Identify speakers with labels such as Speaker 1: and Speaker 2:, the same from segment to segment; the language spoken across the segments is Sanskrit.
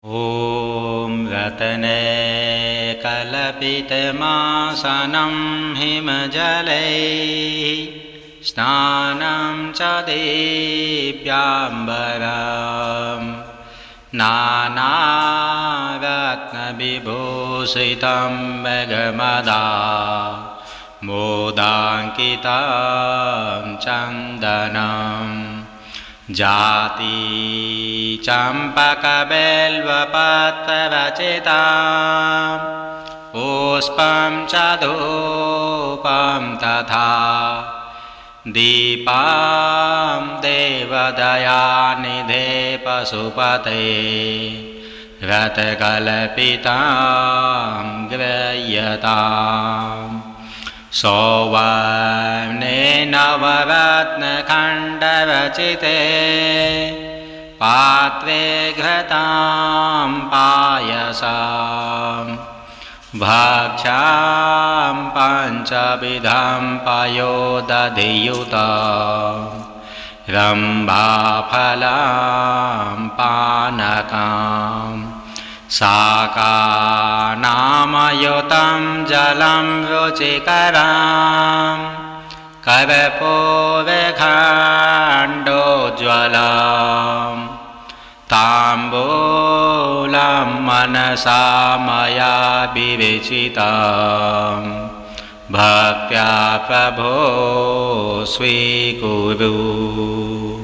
Speaker 1: ॐ रत्ने कल्पितमासनं हिमजलैः स्नानं च दिव्याम्बरं नानारत्नविभूषितं मेघमदा मोदाङ्कितं चन्दनम् जाति चम्पकबिल्वपत्ररचितं पुष्पं च धूपं तथा दीपं देवदयानिधे पशुपते रथकल्पितं गृह्यताम् सौवर्णे नवरत्नखण्डरचिते पात्रे घृतां पायसं भक्ष्यां पञ्चविधं पयोदधियुतं रम्भाफलं पानकम् शाकानामयुतं जलं रुचिकरं कर्पूरखण्डोज्ज्वलं ताम्बूलं मनसा मया विवेचितं भक्त्या प्रभो स्वीकुरु।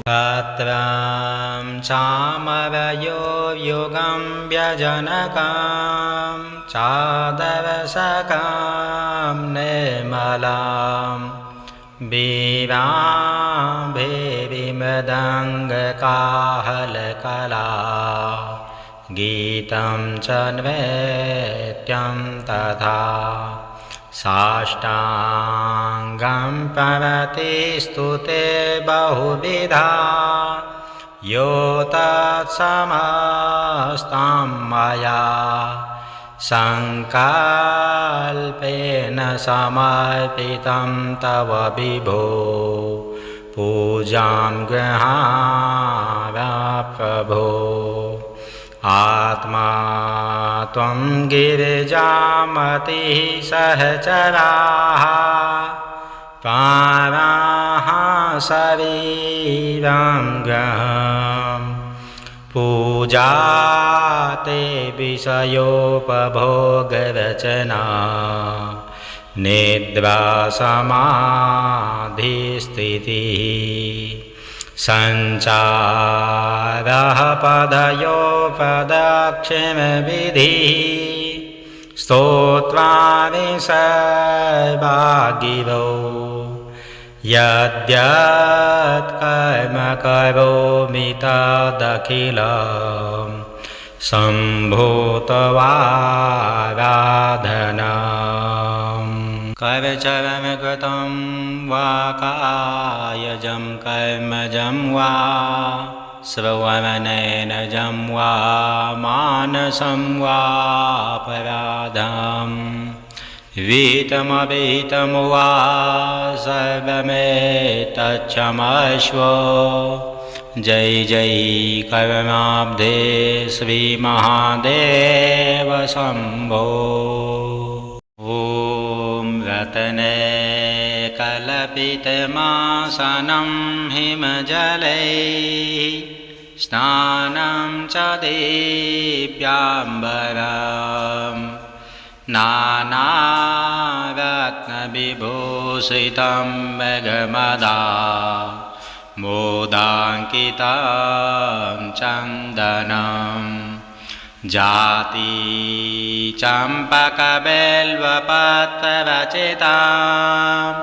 Speaker 1: पत्रं चामरयो युगं व्यजनकं चादरशकं निर्मलं वीणाभिमृदङ्गकाहलकला गीतं च नृत्यं तथा साष्टाङ्गं प्रवतिस्तुते बहुविधा यो तत्समस्तं मया सङ्कल्पेन समर्पितं तव विभो पूजां गृहाण प्रभो। आत्मा त्वं गिरिजामतिः सहचराः प्राणाः शरीरं गृहं पूजा ते विषयोपभोगरचना निद्रा समाधिस्थितिः सञ्चारः पदयो प्रदक्षिणविधिः स्तोत्राणि सर्वागिरो यद्यत् कर्म करोमि तदखिलं सम्भूतवाराधनम्। करचरणकृतं वा कायजं कर्मजं वा श्रवणनयनजं वा मानसं वा अपराधं विहितमविहितं वा सर्वमेतच्छमस्व। जय जय कर्माब्धे श्रीमहादेव शम्भो। ॐ रत्ने कल्पितमासनं हिमजलैः स्नानं च दिव्याम्बरं नानारत्नविभूषितं मेघमदा मोदाङ्कितं चन्दनम् जाति चम्पकबिल्वपत्ररचितं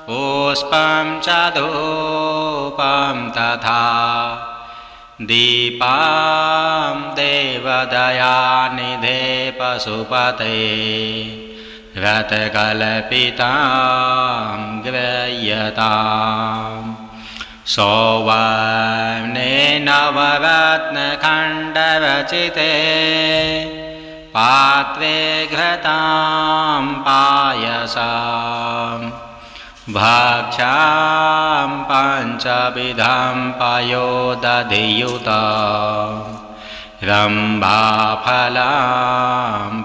Speaker 1: पुष्पं च धूपं तथा दीपं देवदयानिधे पशुपते रथकल्पितं गृह्यताम् सौवर्णे नवरत्नखण्डरचिते पात्रे घृतां पायसं भक्ष्यां पञ्चविधं पयोदधियुतं रम्भाफलं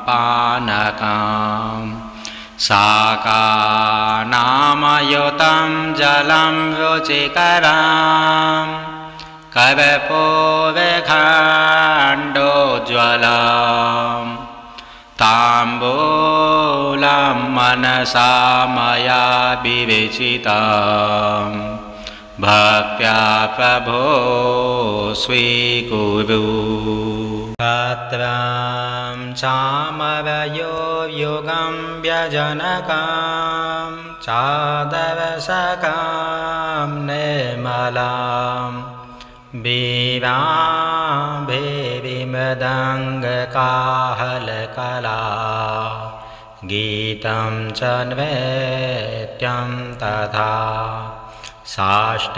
Speaker 1: पानकं शाकानामयुतं जलं रुचिकरं कर्पूरखण्डोज्ज्वलं ताम्बूलं मनसा मया विवेचितं भक्त्या प्रभो स्वीकुरु। पत्रं चामरयो युगं व्यजनकं चादरशकं निर्मलं वीणाभिमृदङ्गकाहलकला गीतं च नृत्यं तथा साष्टाङ्गं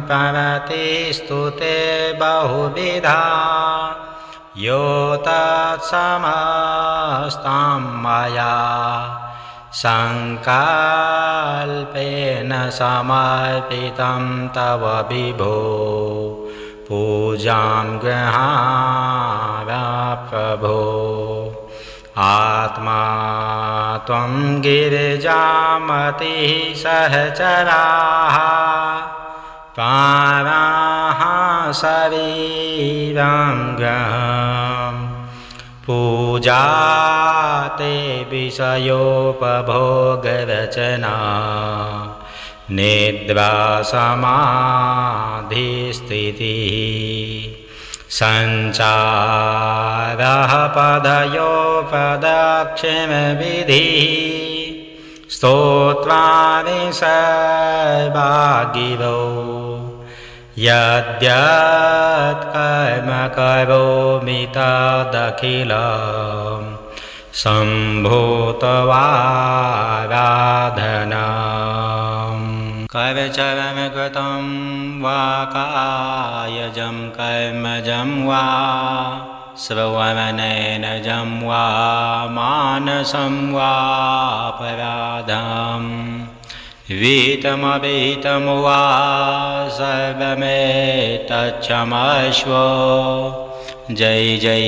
Speaker 1: प्रणतिस्तुते बहुविधा यो तत्समस्तं मया सङ्कल्पेन समर्पितं तव विभो पूजां गृहाण प्रभो। आत्मा त्वं गिरिजामतिः सहचराः प्राणाः शरीरं गृहम् पूजा ते विषयोपभोगरचना निद्रा समाधिस्थितिः सञ्चारः पदयो प्रदक्षिणविधिः स्तोत्राणि सर्वागिरो यद्यत् कर्म करोमि तदखिलं सम्भूतवाराधनम्। करचरणकृतं वा कायजं कर्मजं वा श्रवणनयनजं वा मानसं वा अपराधं वीतमवीतं वा सर्वमेतच्छमस्व। जय जय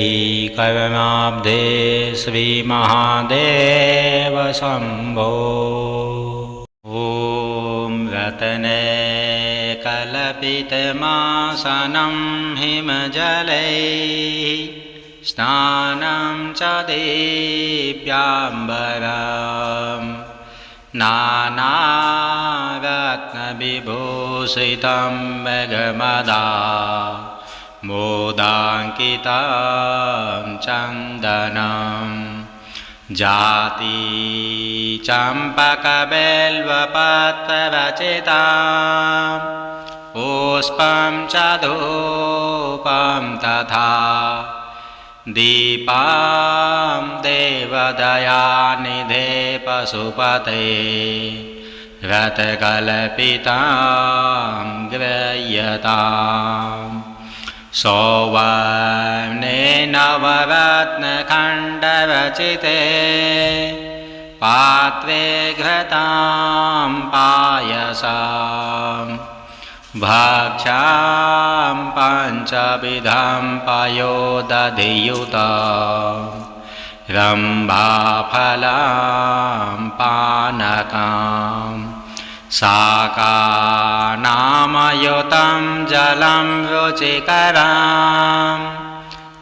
Speaker 1: कर्माब्धे श्रीमहादेव शम्भो। ॐ रत्ने कल्पितमासनं हिमजलैः स्नानं च दिव्याम्बरम् नानारत्नविभूषितं मेघमदा मोदाङ्कितं चन्दनं जाति चम्पकबिल्वपत्ररचितं पुष्पं च धूपं तथा दीपं देवदयानिधे पशुपते रथकल्पितं गृह्यताम्। सौवर्णे नवरत्नखण्डरचिते पात्रे घृतं पायसं भक्ष्यं पञ्चविधं पयोदधियुतं रम्भाफलं पानकं शाकानामयुतं जलं रुचिकरं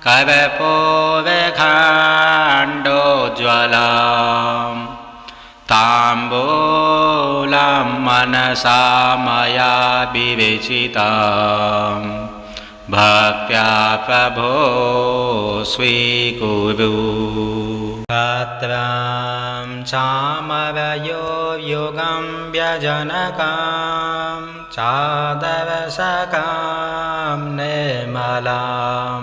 Speaker 1: कर्पूरखण्डोज्ज्वलं ताम्बूलं मनसा मया विवेचितं भक्त्या प्रभो स्वीकुरु। पत्रं चामरयो युगं व्यजनकं चादरशकं निर्मलं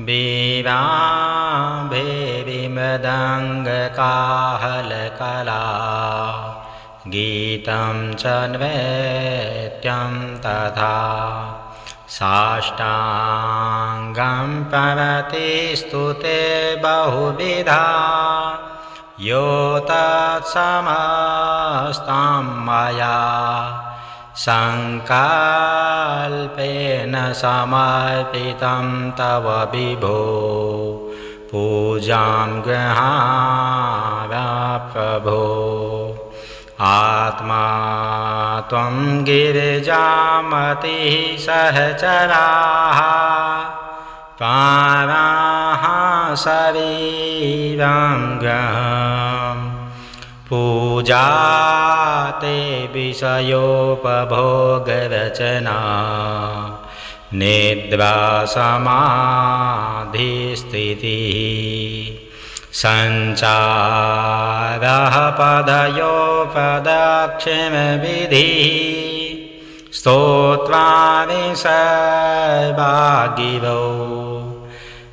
Speaker 1: वीणाभिमृदङ्गकाहलकला गीतं च नृत्यं तथा साष्टाङ्गं प्रणतिस्तुते बहुविधा यो तत्समस्तं मया संकल्पेन समर्पितं तव विभो पूजां गृहामि प्रभो आत्मा त्वं गिरिजामतिः सहचराः प्राणाः शरीरं गृहम् पूजा ते विषयोपभोगरचना निद्रा समाधिस्थितिः संचारः पदयो प्रदक्षिणविधिः स्तोत्राणि सर्वागिरो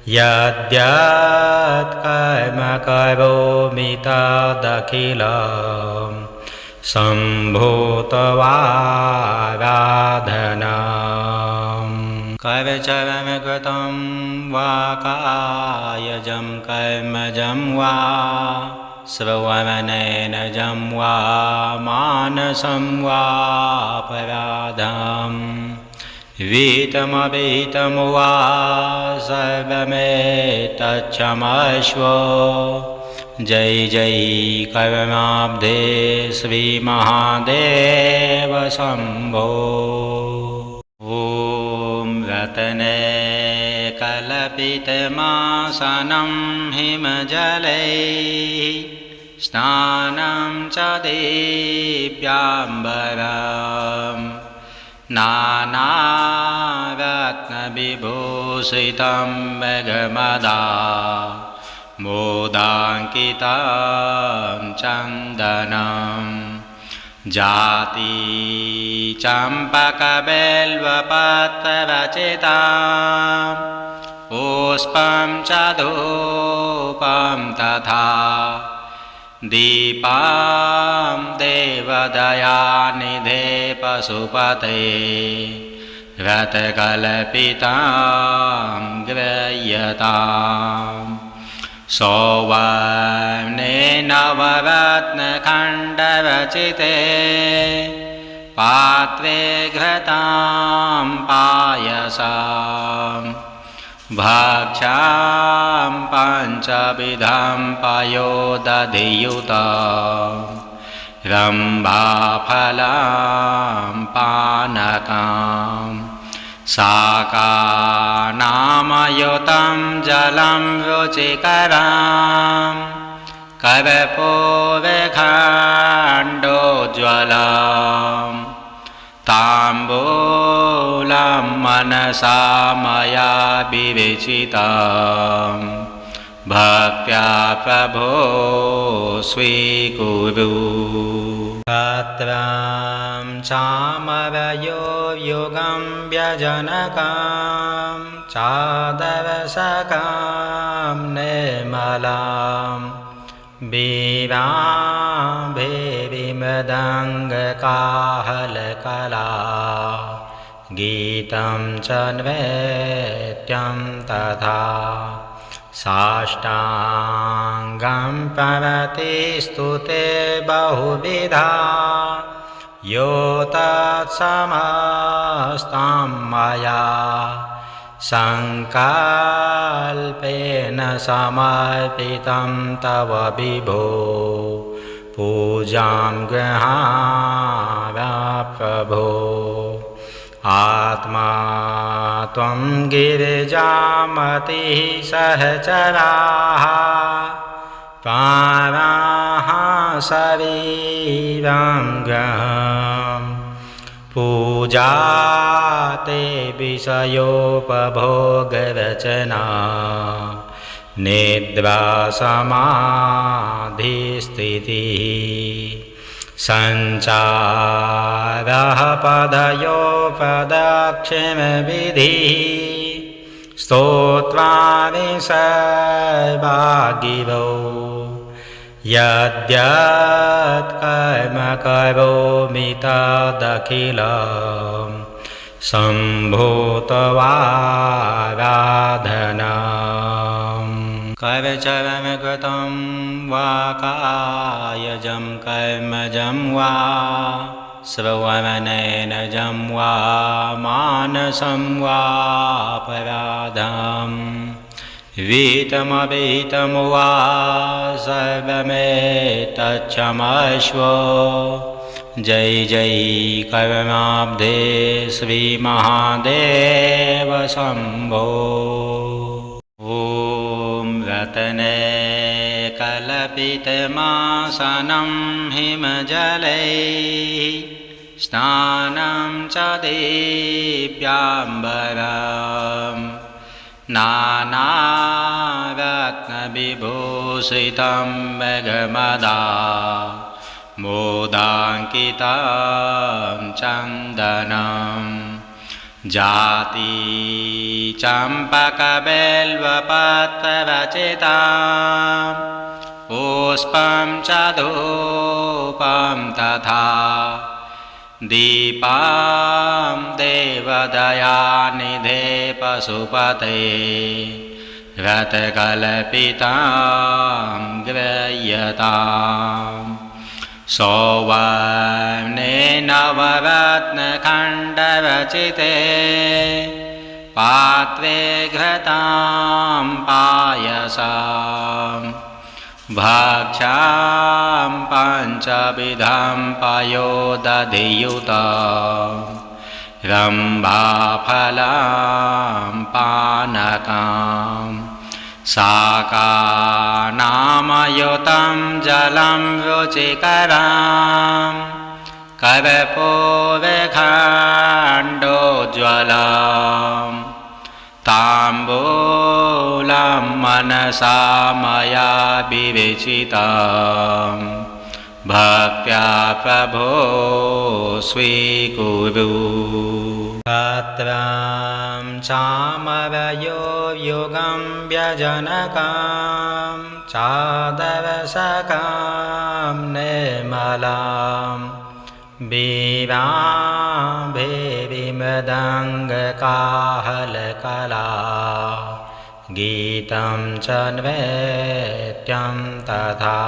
Speaker 1: यद्यत् कर्म करोमि तदखिलं सम्भूतवाराधनम् कर्मचरणकृतं वा कायजं कर्मजं वा श्रवणनयनजं वा मानसं वा अपराधम् विहितमविहितं वा सर्वमेतच्छमस्व जय जय कर्माब्धे श्रीमहादेव शम्भो ॐ रत्ने कल्पितमासनं हिमजलैः स्नानं च दिव्याम्बरम् नानारत्नविभूषितं मेघमदा मोदाङ्कितं चन्दनं जाति चम्पकबिल्वपत्ररचितं पुष्पं च धूपं तथा दीपं देवदयानिधे पशुपते रथकल्पितं गृह्यताम् सौवर्णे नवरत्नखण्डरचिते पात्रे घृतं पायसम् भक्ष्यां पञ्चविधं पयोदधियुतं रम्भाफलं पानकं शाकानामयुतं जलं रुचिकरं कर्पूरखण्डोज्ज्वलम् ताम्बूलं मनसा मया विवेचितं भक्त्या प्रभो स्वीकुरु पत्रं चामरयो युगं व्यजनकं चादरशकं निर्मलम् वीराभिमृदङ्गकाहलकला गीतं च नृत्यं तथा साष्टाङ्गं प्रणतिस्तुते बहुविधा यो तत्समस्तं मया संकल्पेन समर्पितं तव विभो पूजां गृहामि प्रभो आत्मा त्वं गिरिजामतिः सहचराः प्राणाः शरीरं गृहम् पूजा ते विषयोपभोगरचना निद्रा समाधिस्थितिः संचारः पदयो प्रदक्षिणविधिः स्तोत्राणि सर्वागिरो यद्यत् कर्म करोमि तदखिलं सम्भूतवाराधनम् कर्मचरणकृतं वा कायजं कर्मजं वा श्रवणेन जं वा मानसं वापराधम् वीतमवीतं वा सर्वमेतच्छमस्व जय जय करुणाब्धे श्री महादेव शंभो। ॐ रत्ने कल्पितमासनं हिमजलैः स्नानं च दिव्याम्बरम् नानारत्नविभूषितं मेघमदा मोदाङ्कितं चन्दनं जाति चम्पकबिल्वपत्ररचितं पुष्पं च धूपं तथा दीपं देवदयानिधे पशुपते रथकल्पितं गृह्यताम् सौवर्णे नवरत्नखण्डरचिते पात्रे घृतं पायसम् भक्ष्यां पञ्चविधं पयोदधियुतं रम्भाफलं पानकम् शाकानामयुतं जलं रुचिकरं कर्पूरखण्डोज्ज्वलम् ताम्बूलं मनसा मया विवेचितं भक्त्या प्रभो स्वीकुरु। पत्रं चामरयो युगं व्यजनकं चादरसकं निर्मलं वीणाभिमृदङ्गकाहलकला गीतं च नृत्यं तथा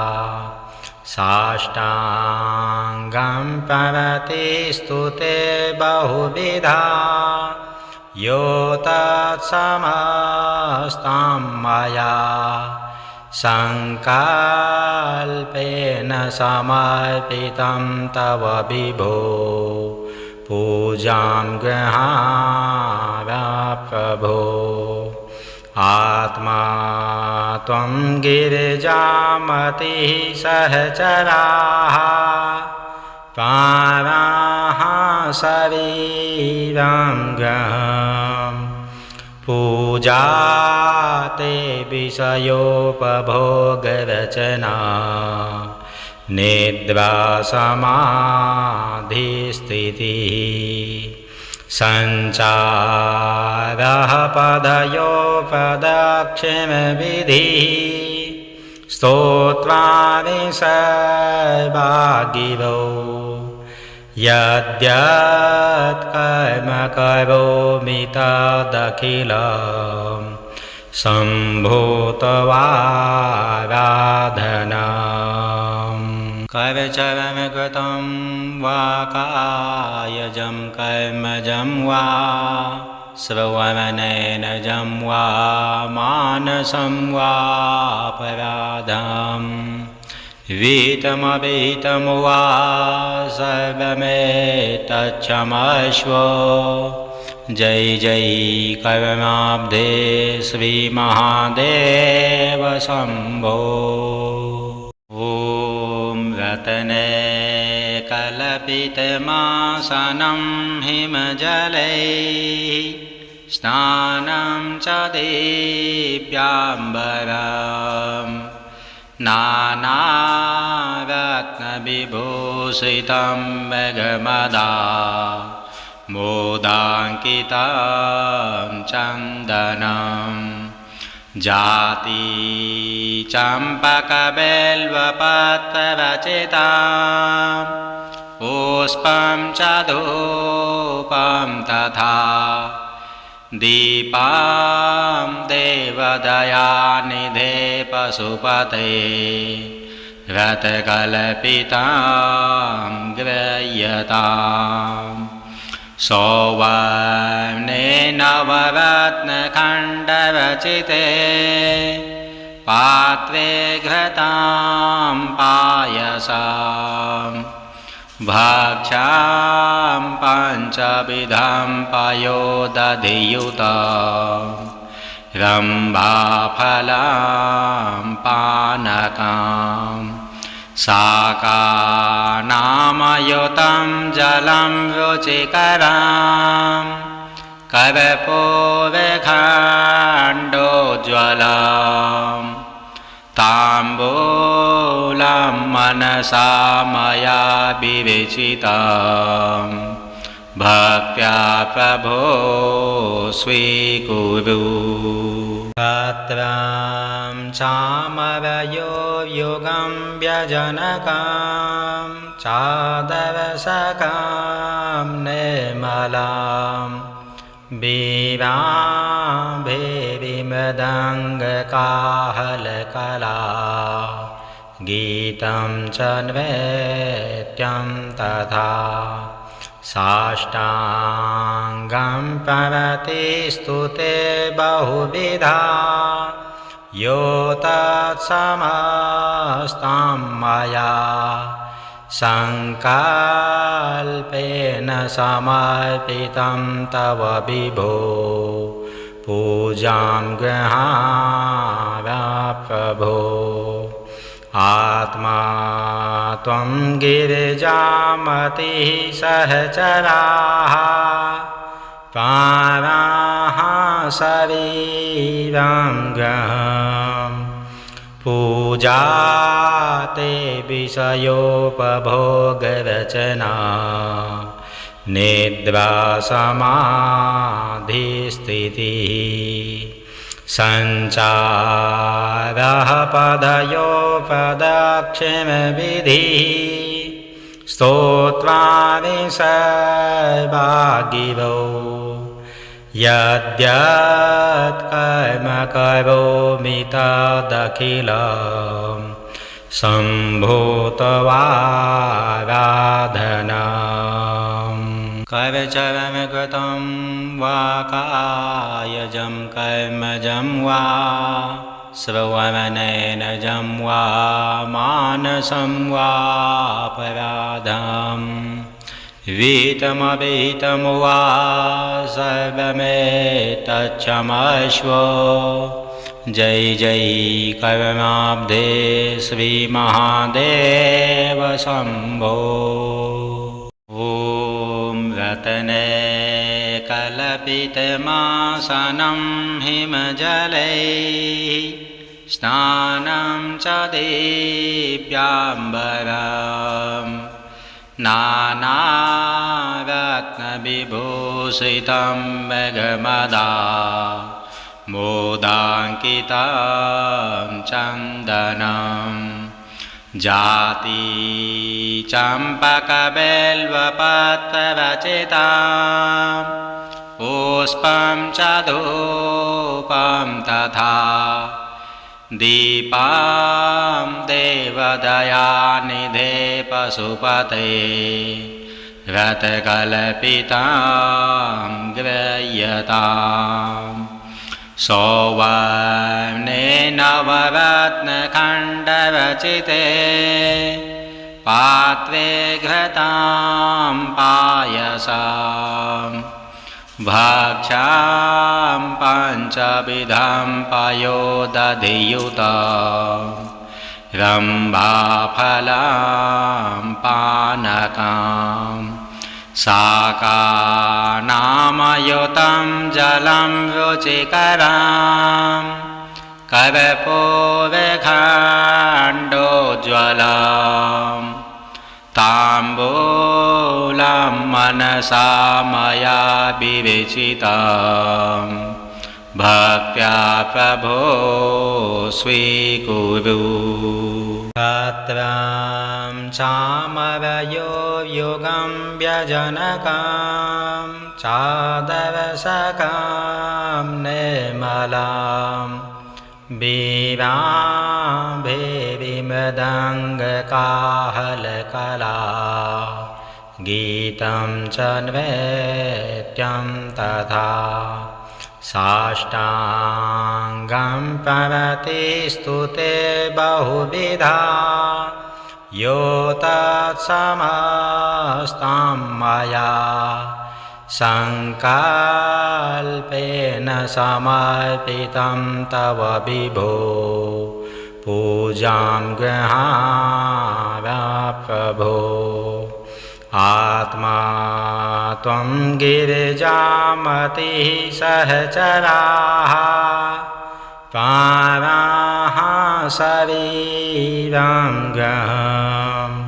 Speaker 1: साष्टाङ्गं प्रवतिस्तुते बहुविधा यो तत्समस्तं मया सङ्कल्पेन समर्पितं तव विभो पूजां गृहाण प्रभो। आत्मा त्वं गिरिजामतिः सहचराः प्राणाः शरीरं गृहम् पूजा ते विषयोपभोगरचना निद्रा समाधिस्थितिः सञ्चारः पदयो प्रदक्षिणविधिः स्तोत्राणि सर्वागिरो यद्यत् कर्म करोमि तदखिलं सम्भूतवाराधनम् करचरणकृतं वा कायजं कर्मजं वा श्रवणेनजं वा मानसं वापराधम् वीतमवीतं वा सर्वमेतच्छमस्व जय जय करुणाब्धे श्री महादेव शंभो। ॐ रत्ने कल्पितमासनं हिमजलैः स्नानं च दिव्याम्बरम् नानारत्नविभूषितं मेघमदा मोदाङ्कितं चन्दनं जाति चम्पकबिल्वपत्ररचितं पुष्पं च धूपं तथा दीपं देवदयानिधे पशुपते रथकल्पितां गृह्यताम् सौवर्णे नवरत्नखण्डरचिते पात्रे घृतां पायसाम् भक्ष्यां पञ्चविधं पयोदधियुतं रम्भाफलं पानकं शाकानामयुतं जलं रुचिकरं कर्पूरखण्डोज्ज्वलम् ताम्बूलं मनसा मया विवेचितं भक्त्या प्रभो स्वीकुरु पत्रं चामरयो युगं व्यजनकं चादरसकं निर्मलं वीराभिमृदङ्गकाहलकला गीतं च नृत्यं तथा साष्टाङ्गं प्रवतिस्तुते बहुविधा यो तत्समस्तं मया संकल्पेन समर्पितं तव विभो पूजां गृहाण प्रभो आत्मा त्वं गिरिजामतिः सहचराः प्राणाः शरीरं गृहम् पूजा ते विषयोपभोगरचना निद्रा समाधिस्थितिः सञ्चारः पदयो प्रदक्षिणविधिः स्तोत्राणि सर्वागिरो यद्यत् कर्म करोमि तदखिलं सम्भूतवाराधनम् करचरणकृतं वा कायजं कर्मजं वा श्रवणनयनजं वा मानसं वा अपराधम् वीतमवीतं वा सर्वमेतच्छमस्व जय जय कर्माब्धे श्रीमहादेव शम्भो ॐ रत्ने कल्पितमासनं हिमजलैः स्नानं च दिव्याम्बरम् नानारत्नविभूषितं मेघमदा मोदाङ्कितं चन्दनं जाति चम्पकबिल्वपत्ररचितं पुष्पं च धूपं तथा दीपं देवदयानिधे पशुपते रथकल्पितां गृह्यताम् सौवर्णे नवरत्नखण्डरचिते पात्रे घृतां पायसाम् भक्ष्यां पञ्चविधं पयोदधियुतं रम्भाफलं पानकं शाकानामयुतं जलं रुचिकरं कर्पूरखण्डोज्ज्वलम् ताम्बूलं मनसा मया विवेचितं भक्त्या प्रभो स्वीकुरु पत्रं चामरयो युगं व्यजनकं चादरसकं निर्मलं वीणाभिमृदङ्गकाहलकला गीतं च नृत्यं तथा साष्टाङ्गं प्रणतिस्तुते बहुविधा यो तत्समस्तं मया सङ्कल्पेन समर्पितं तव विभो पूजां गृहाण प्रभो आत्मा त्वं गिरिजामतिः सहचराः प्राणाः शरीरं ग्रहम्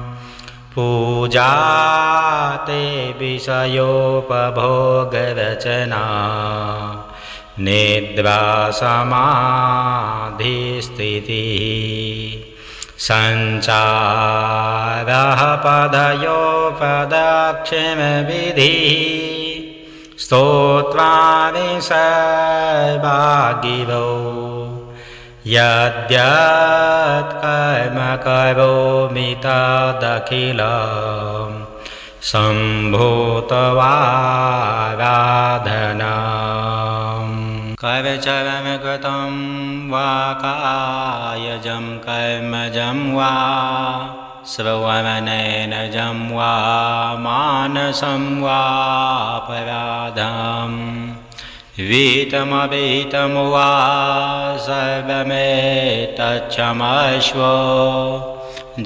Speaker 1: पूजा ते विषयोपभोगरचना निद्रा समाधिस्थितिः सञ्चारः पदयो प्रदक्षिणविधिः स्तोत्राणि सर्वागिरो यद्यत् कर्म करोमि तदखिलं सम्भूतवाराधनम् करचरणकृतं वा कायजं कर्मजं वा श्रवणनयनजं वा मानसं वा अपराधम् वीतमवीतं वा सर्वमेतच्छमस्व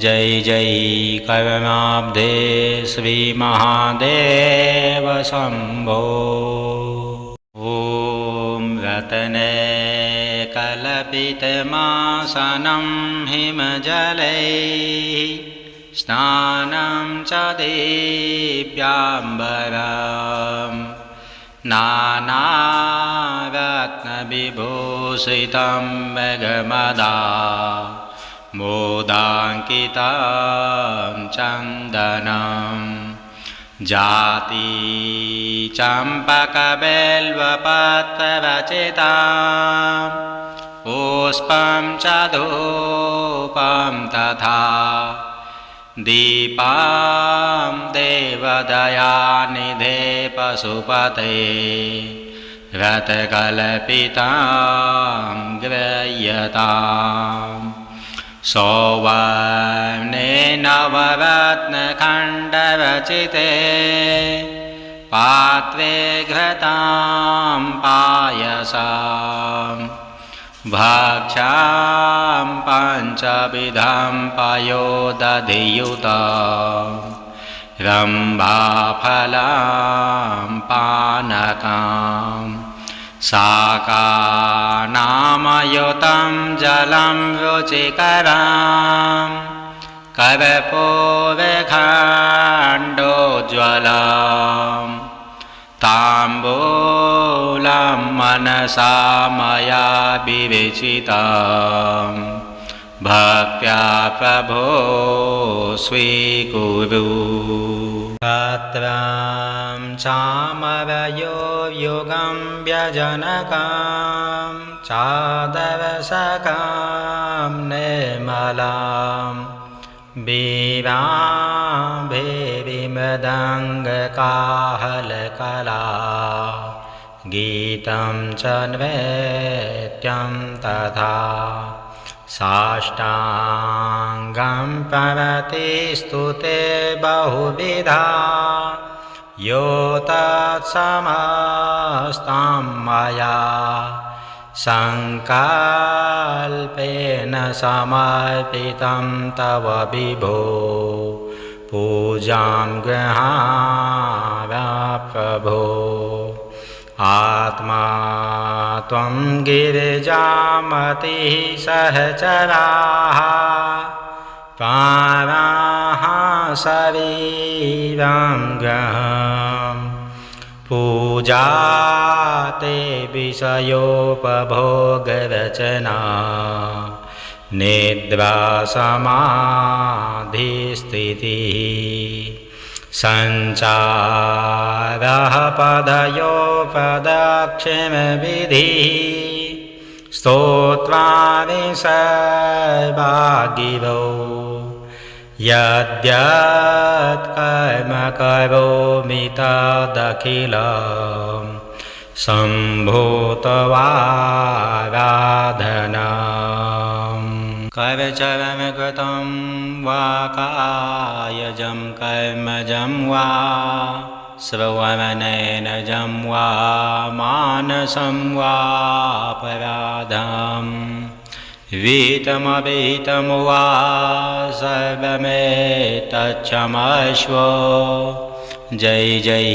Speaker 1: जय जय कर्माब्धे श्रीमहादेव शम्भो ॐ रत्ने कल्पितमासनं हिमजलैः स्नानं च दिव्याम्बरम् नानारत्नविभूषितं मेघमदा मोदाङ्कितं चन्दनं जाति चम्पकबिल्वपत्ररचितं पुष्पं च धूपं तथा दीपं देवदयानिधे पशुपते रथकल्पितं गृह्यताम् सौवर्णे नवरत्नखण्डरचिते पात्रे घृतां पायसम् भक्ष्यां पञ्चविधं पयोदधियुतं रम्भाफलं पानकं शाकानामयुतं जलं रुचिकरं कर्पूरखण्डोज्ज्वलम् ताम्बूलं मनसा मया विवेचितं भक्त्या प्रभो स्वीकुरु तत्रं चामरयो युगं व्यजनकं चादरसकं निर्मलं वीणाभिमृदङ्गकाहलकला गीतं च नृत्यं तथा साष्टाङ्गं प्रणतिस्तुते बहुविधा यो तत्समस्तं मया सङ्कल्पेन समर्पितं तव विभो पूजां गृहाण प्रभो आत्मा त्वं गिरिजामतिः सहचराः प्राणाः शरीरं ग्रहम् पूजा ते विषयोपभोगरचना निद्रा समाधिस्थितिः सञ्चारः पदयो प्रदक्षिणविधिः स्तोत्वानि सर्वागिरो यद्यत् कर्म करोमि तदखिलं सम्भूतवाराधनम् कर्मचरं कृतं वा कायजं कर्मजं वा श्रवणनयनजं वा मानसं वा अपराधम् वीतमवीतं वा सर्वमेतच्छमस्व जय जय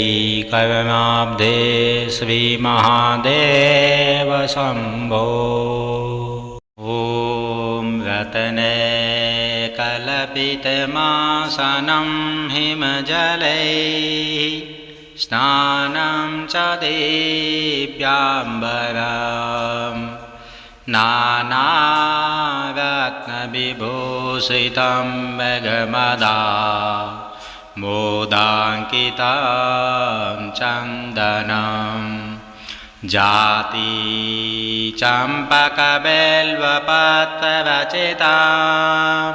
Speaker 1: कर्माब्धे श्रीमहादेव शम्भो। ॐ रत्ने कल्पितमासनं हिमजलैः स्नानं च दिव्याम्बरम् नानारत्नविभूषितं मेघमदा मोदाङ्कितं चन्दनं जाति चम्पकबिल्वपत्ररचितं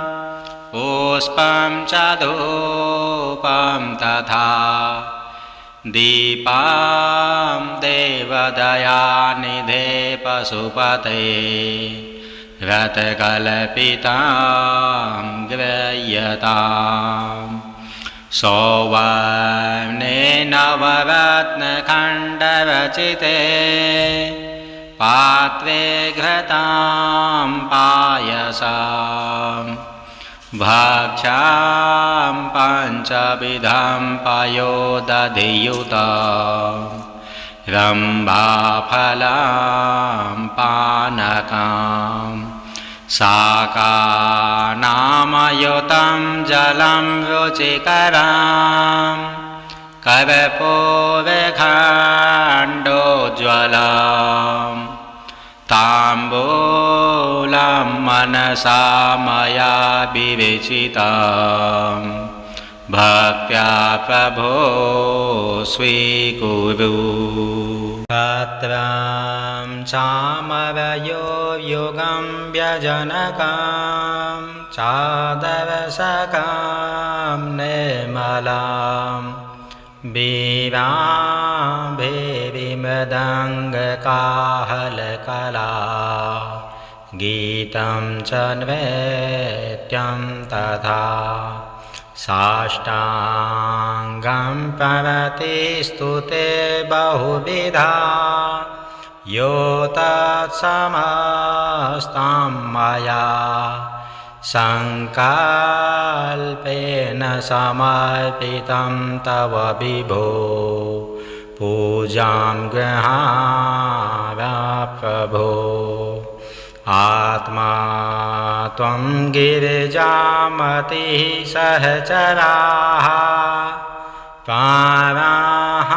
Speaker 1: पुष्पं च धूपं तथा दीपं देवदयानिधे पशुपते रथकल्पितं गृह्यताम् सौवर्णे नवरत्नखण्डरचिते पात्रे घृतं पायसम् भक्ष्यां पञ्चविधं पयोदधियुतं रम्भाफलं पानकं शाकानामयुतं जलं रुचिकरं कर्पूरखण्डोज्ज्वलम् ताम्बूलं मनसा मया विवेचितं भक्त्या प्रभो स्वीकुरु। पत्रं चामरयो युगं व्यजनकं चादरशकं निर्मलं वीणाभिमृदङ्गकाहलकला गीतं च नृत्यं तथा साष्टाङ्गं प्रवतिस्तुते बहुविधा यो तत्समस्तं मया संकल्पेन समर्पितं तव विभो पूजां गृहाण प्रभो। आत्मा त्वं गिरिजामतिः सहचराः प्राणाः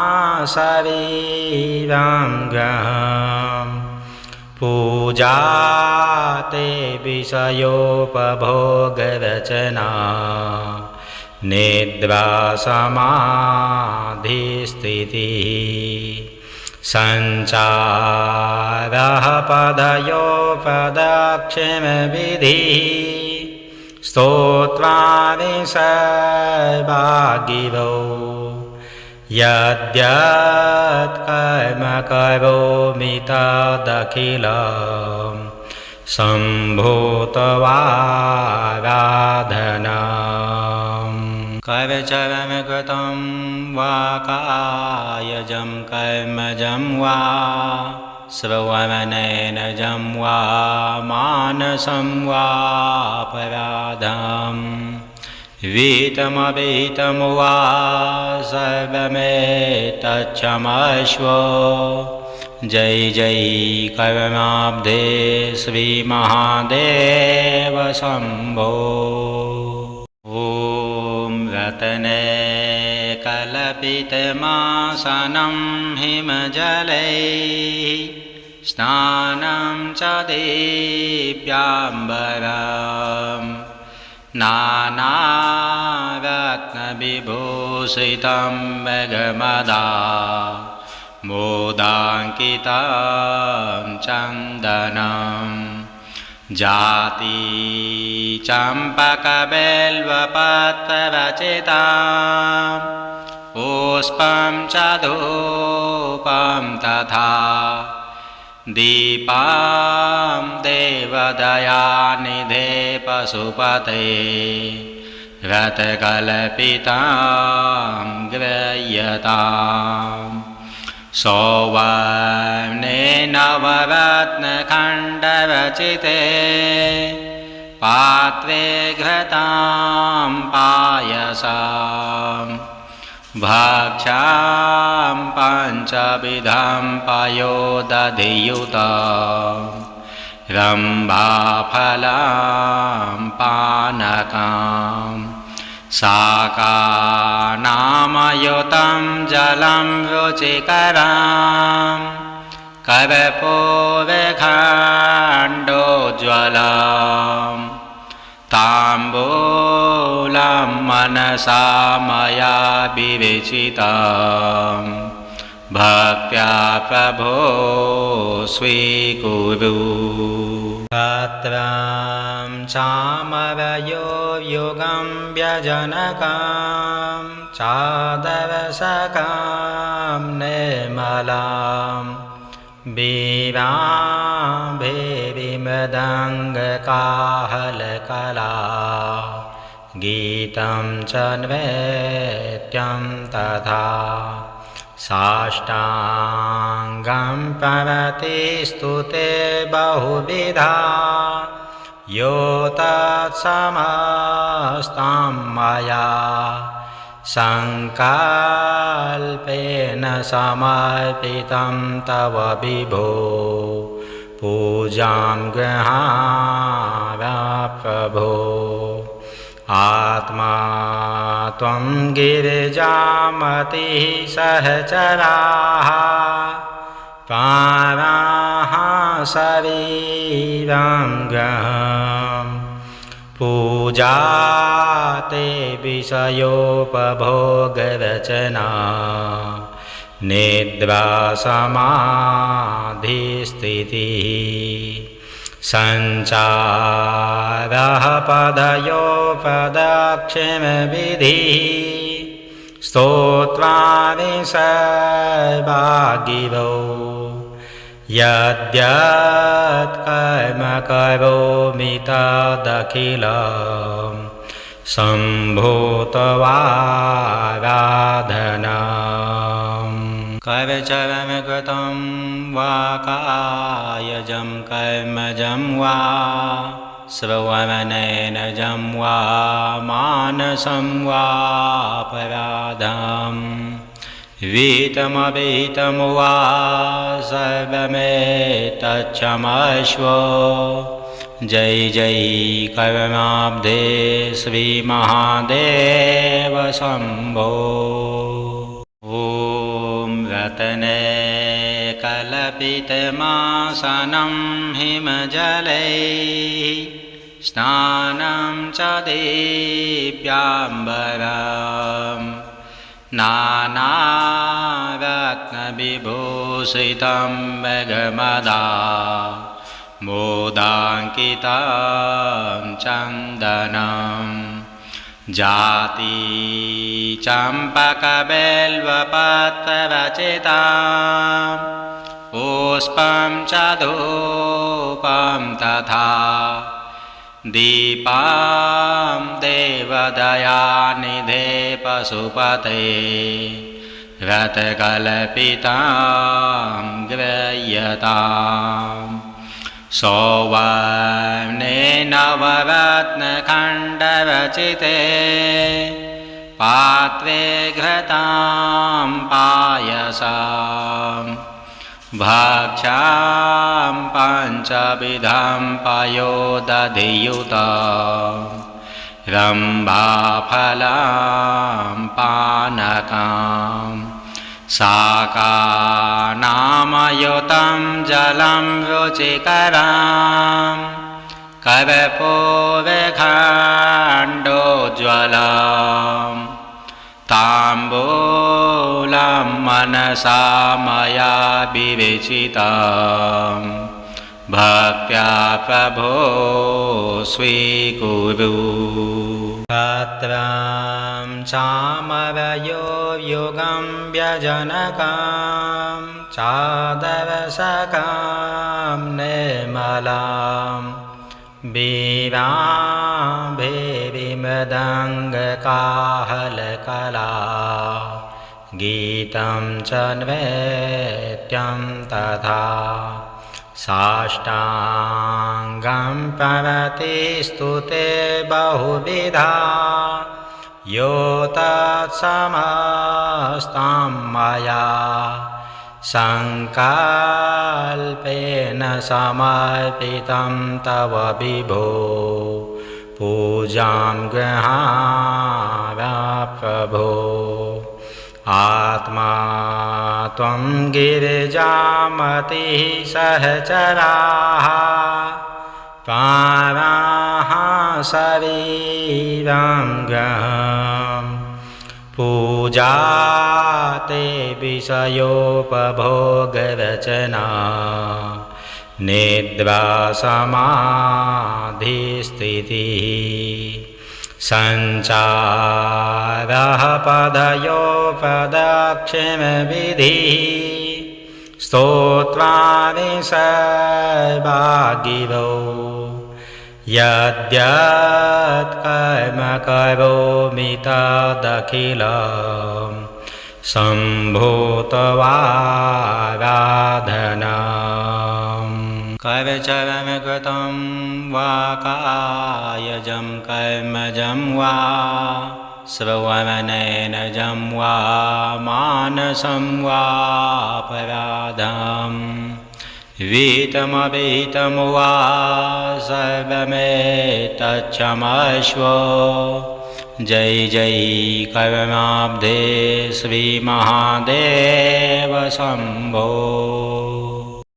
Speaker 1: शरीरं गृहम् पूजा ते विषयोपभोगरचना निद्रा समाधिस्थितिः सञ्चारः पदयो प्रदक्षिणविधिः स्तोत्राणि सर्वागिरो यद्यत् कर्म करोमि तदखिलं सम्भूतवाराधनम् कर्मचरं कृतं वा कायजं कर्मजं वा श्रवणनयनजं वा मानसं वा अपराधम् वीतमवीतं वा सर्वमेतच्छमस्व जय जय कर्माब्धे श्रीमहादेव शम्भो। ॐ रत्ने कल्पितमासनं हिमजलैः स्नानं च दिव्याम्बरम् नानारत्नविभूषितं मेघमदा मोदाङ्कितं चन्दनं जाति चम्पकबिल्वपत्ररचितं पुष्पं च धूपं तथा दीपं देवदयानिधे पशुपते रथकल्पितं गृह्यताम् सौवर्णे नवरत्नखण्डरचिते पात्रे घृतां पायसं भक्ष्यां पञ्चविधं पयोदधियुतं रम्भाफलं पानकम् शाकानामयुतं जलं रुचिकरं कर्पूरखण्डोज्ज्वलं ताम्बूलं मनसा मया विवेचितं भक्त्या प्रभो स्वीकुरु तत्रं चामरयो युगं व्यजनकं चादरसकं निर्मलं वीराभिमृदङ्गकाहलकला गीतं च नृत्यं तथा साष्टाङ्गं प्रवतिस्तुते बहुविधा यो तत्समस्तं मया सङ्कल्पेन समर्पितं तव विभो पूजां गृहाण प्रभो आत्मा त्वं गिरिजामतिः सहचराः प्राणाः शरीरं गहं पूजा ते विषयोपभोगरचना निद्रा समाधिस्थितिः सञ्चारः पदयो प्रदक्षिणविधिः स्तोत्राणि सर्वागिरो यद्यत् कर्म करोमि तदखिलं सम्भूतवाराधनम् कर्मचरणकृतं वा कायजं कर्मजं वा श्रवणनयनजं वा मानसं वा अपराधं विहितमविहितं वा सर्वमेतच्छमस्व जय जय कर्माब्धे श्रीमहादेव शम्भो। ॐ रत्ने कल्पितमासनं हिमजलैः स्नानं च दिव्याम्बरं नानारत्नविभूषितं मेघमदा मोदाङ्कितं चन्दनं जाति चम्पकबिल्वपत्ररचितं पुष्पं च धूपं तथा दीपं देवदयानिधे पशुपते रथकल्पितं गृह्यताम् सौवर्णे नवरत्नखण्डरचिते पात्रे घृतां पायसं भक्ष्यां पञ्चविधं पयोदधियुतं रम्भाफलं पानकम् शाकानामयुतं जलं रुचिकरं कर्पूरखण्डोज्ज्वलं ताम्बूलं मनसा मया विवेचितं भक्त्या प्रभो स्वीकुरु।
Speaker 2: तत्रं चामरयो योगं व्यजनकं चादवसकं निर्मलं वीराभिमृदङ्गकाहलकला गीतं च नृत्यं तथा साष्टाङ्गं प्रवतिस्तुते बहुविधा यो तत्समस्तं मया सङ्कल्पेन समर्पितं तव विभो पूजां गृहाण प्रभो। आत्मा त्वं गिरिजामतिः सहचराः प्राणाः शरीरं गृहम् पूजा ते विषयोपभोगरचना निद्रा समाधिस्थितिः सञ्चारः पदयो प्रदक्षिणविधिः स्तोत्राणि सर्वागिरो यद्यत् कर्म करोमि तदखिलं सम्भूतवाराधनम्। करचरणकृतं वा कायजं कर्मजं वा श्रवणनयनजं वा मानसं वा अपराधं विहितमविहितं वा सर्वमेतच्छमस्व। जय जय कर्माब्धे श्रीमहादेव शम्भो।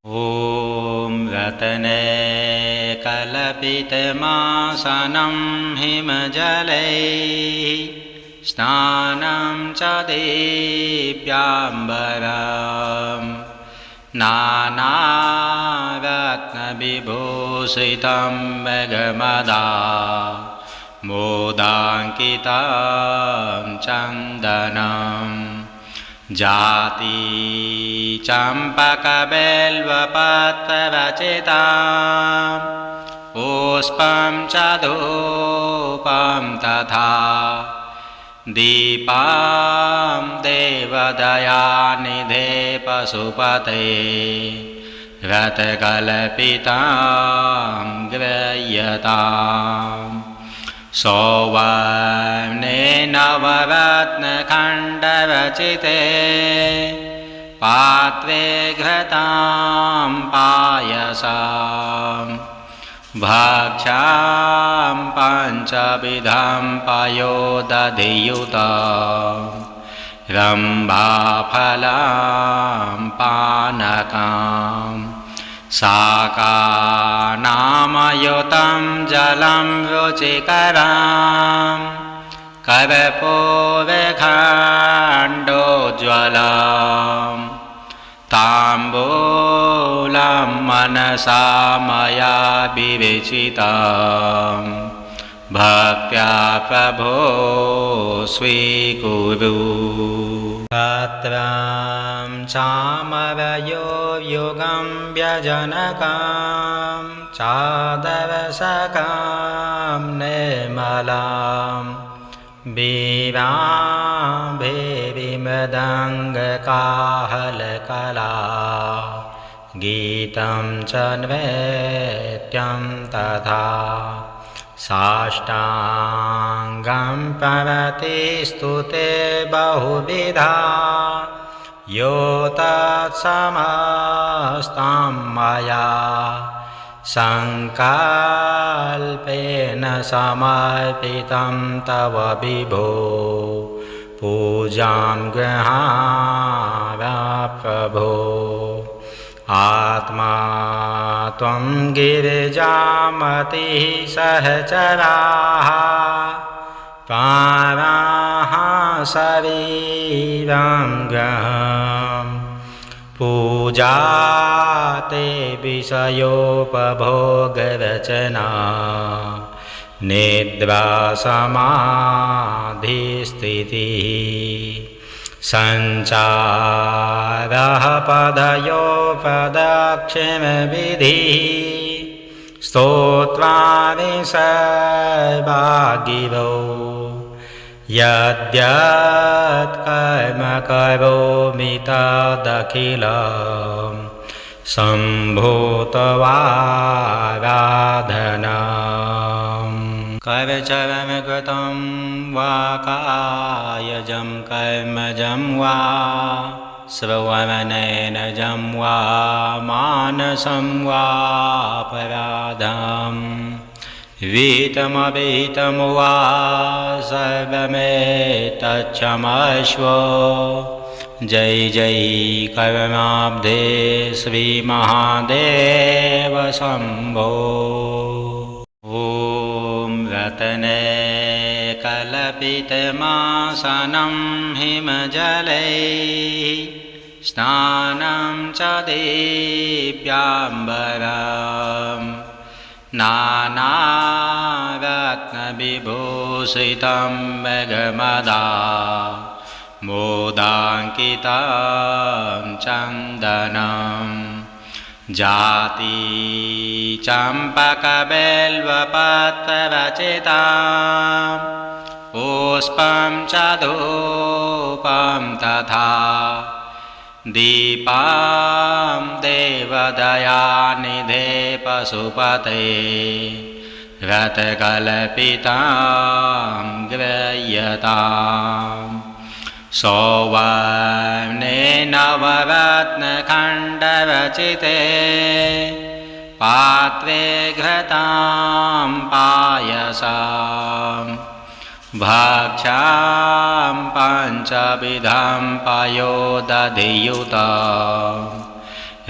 Speaker 2: ॐ रत्ने कल्पितमासनं हिमजलैः स्नानं च दिव्याम्बरम् नानारत्नविभूषितं मेघमदा मोदाङ्कितं चन्दनं जाति चम्पकबिल्वपत्ररचितं पुष्पं च धूपं तथा दीपं देवदयानिधे पशुपते रथकल्पितं गृह्यताम्। सौवर्णे नवरत्नखण्डरचिते पात्रे घृतं पायसम् भक्ष्यां पञ्चविधं पयोदधियुतं रम्भाफलं पानकम् शाकानामयुतं जलं रुचिकरं कर्पूरखण्डोज्ज्वलं ताम्बूलं मनसा मया विवेचितं भक्त्या प्रभो स्वीकुरु। तत्रं चामरयो योगं व्यजनकं चादवसकं निर्मलं वीराभिमृदङ्गकाहलकला गीतं च नृत्यं तथा साष्टाङ्गं प्रवतिस्तुते बहुविधा यो तत्समस्तं मया सङ्कल्पेन समर्पितं तव विभो पूजां गृहाण प्रभो। आत्मा त्वं गिरिजामतिः सहचराः प्राणाः शरीरं गहम् पूजाते विषयोपभोगरचना निद्रा समाधिस्थितिः संचारः पदयोपदक्षिणविधिः स्तोत्राणि सर्वागिरो यद्यत् कर्म करोमि तदखिलं सम्भूतवाराधनम् करचरणकृतं वा कायजं कर्मजं वा श्रवणनयनजं वा मानसं वा अपराधम् विहितमविहितं वा सर्वमेतच्छमस्व जय जय कर्माब्धे श्रीमहादेव शम्भो। ॐ रत्ने कल्पितमासनं हिमजलैः स्नानं च दिव्याम्बरम् नानारत्नविभूषितं मेघमदा मोदाङ्कितं चन्दनं जाति चम्पकबिल्वपत्ररचितं पुष्पं च धूपं तथा दीपं देवदयानिधे पशुपते रथकल्पितं गृह्यताम् सौवर्णे नवरत्नखण्डरचिते पात्रे घृतं पायसम् भक्ष्यां पञ्चविधं पयोदधियुतं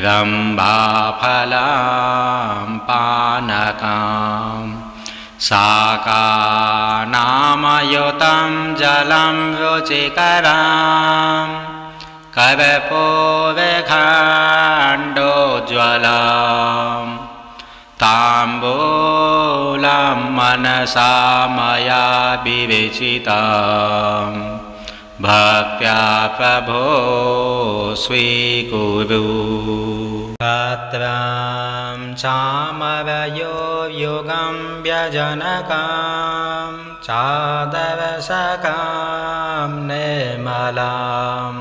Speaker 2: रम्भाफलं पानकम् शाकानामयुतं जलं रुचिकरं कर्पूरखण्डोज्ज्वलम् ताम्बूलं मनसा मया विरचितं भक्त्या प्रभो स्वीकुरु। पत्रं चामरयो युगं व्यजनकं चादरशकं निर्मलं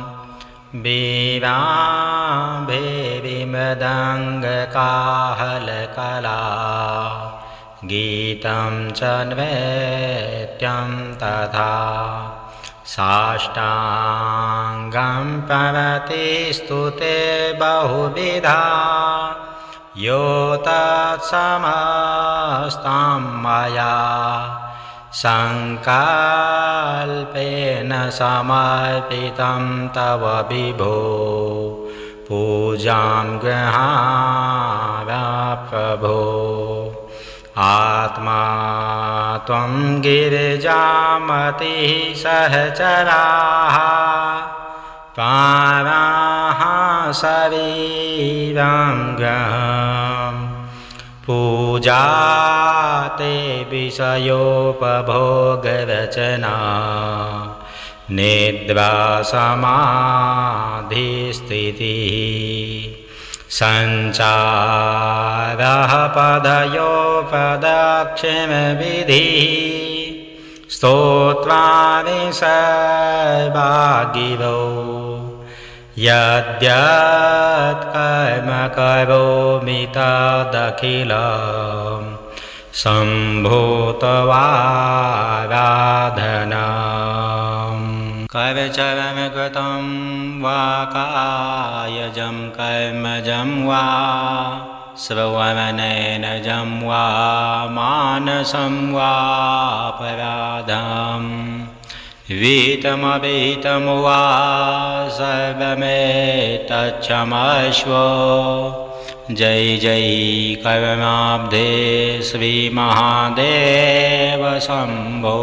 Speaker 2: वीणाभिमृदङ्गकाहलकला गीतं च नृत्यं तथा साष्टाङ्गं प्रवतिस्तुते बहुविधा यो तत्समस्तं मया सङ्कल्पेन समर्पितं तव विभो पूजां गृहाण प्रभो। आत्मा त्वं गिरिजामतिः सहचराः प्राणाः शरीरं गहम् पूजाते विषयोपभोगरचना निद्रा समाधिस्थितिः संचारः पदयोपदक्षिणविधिः स्तोत्राणि सर्वागिरो यद्यत् कर्म करोमि तदखिलं सम्भूतवाराधनम् करचरणकृतं वा कायजं कर्मजं वा श्रवणनयनजं वा मानसं वा अपराधम् विहितमविहितं वा सर्वमेतच्छमस्व जय जय कर्माब्धे श्रीमहादेव शम्भो।